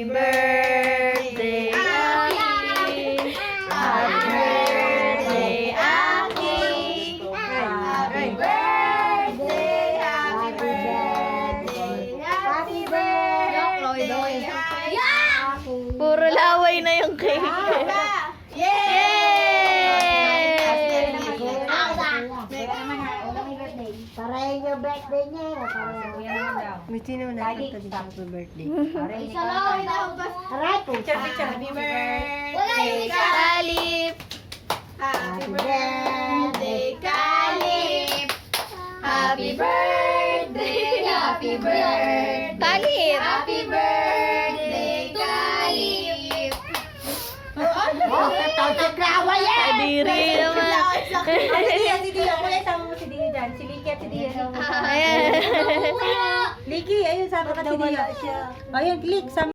Happy birthday, Aki. Happy birthday, Aki. Happy birthday, happy birthday, happy birthday, Aki. Puro laway na yung cake. Para yung birthday niya. May sino na happy birthday. Aray po. Happy birthday, Kalip. happy birthday, Kalip. Happy birthday, happy birthday. Kalip. Happy birthday, Kalip. Oh, tatawag sa grawa yan. Kadiri naman. Si Dio, kaya sama mo si Dio dyan. Si Liki at si Dio. Ayan. Liki, ayun, sama ka si Dio. Ayun, click, sama.